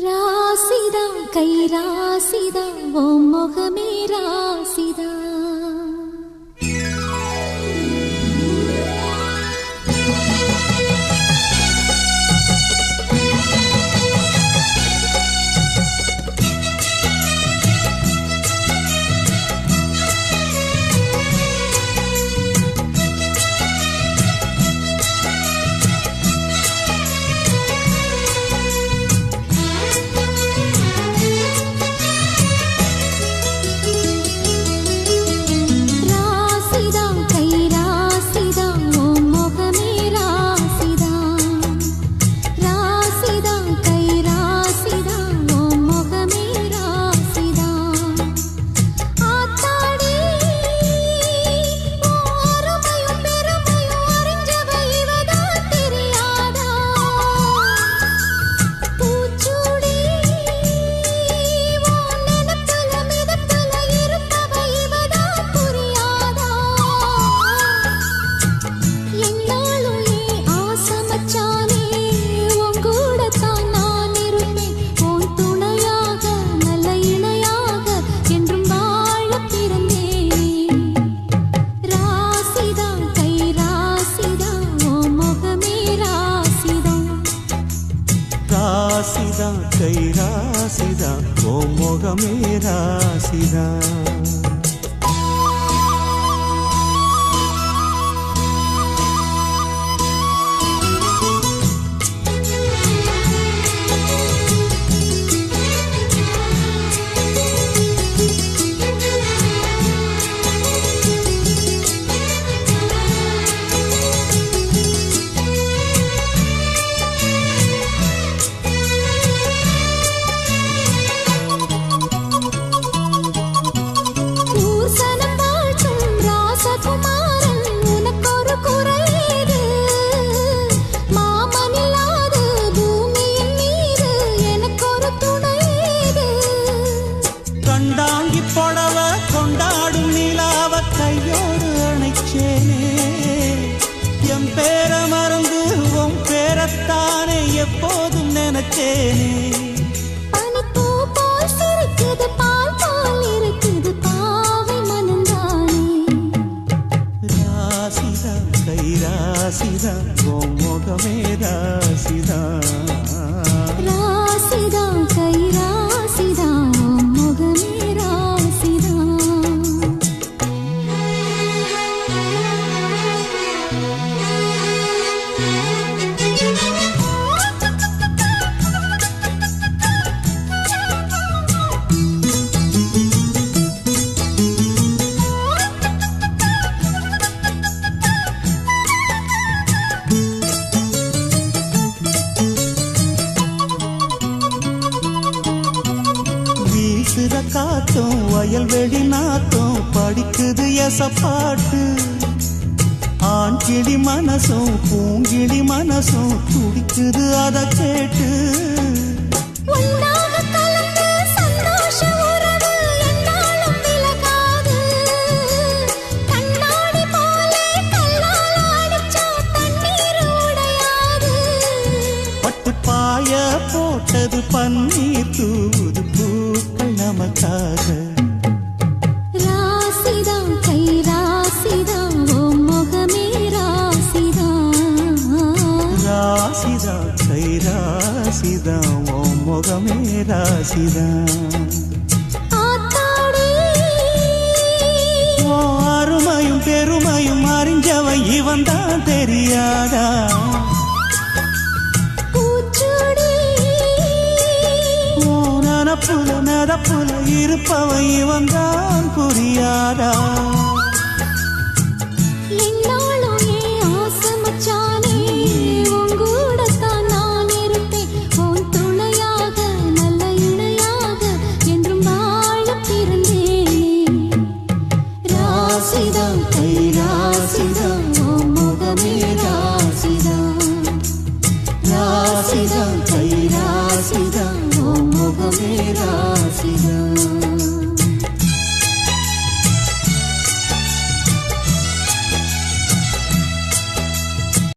ராசிதா கை ராசிதா ஓ முகமே ராசிதா ராசிதா கை ராசிதா ஓ முகமே ராசிதா கண்டாங்கி புடவ கொண்டாடும் நிலாவ கையோடு அணைச்சேனே என் பேர மறந்து உன் பேரத்தானே எப்போதும் நினைச்சேனே பனிப்பூ போல் சிரிக்குது பால் போல் இருக்குது பாவை மனந்தானே ராசிதா கை ராசிதா உன் முகமே ராசிதா ராசிதா கை ராசிதா வீசுற காத்தும் வயல்வெளி நாத்தும் படிக்குது எசப்பாட்டு ஆண் கிளி மனசும் பூங்கிளி மனசும் துடிக்குது அத கேட்டு பட்டு பாய போட்டது பன்னீர் தூது பூக்கள் நமக்காக ராசிதா கை ராசிதா ஓ முகமே ராசிதா ராசிதா கை ராசிதா ஓ முகமே ராசிதா ஓ அருமையும் பெருமையும் அறிஞ்சவன் இவன் தான் தெரியாதா நனப்புல நடப்புல இருப்பவன் இவன் தான் புரியாதா ராசிதா கை ராசிதா ஓ முகமே ராசிதா ராசிதா கை ராசிதா ஓ முகமே ராசிதா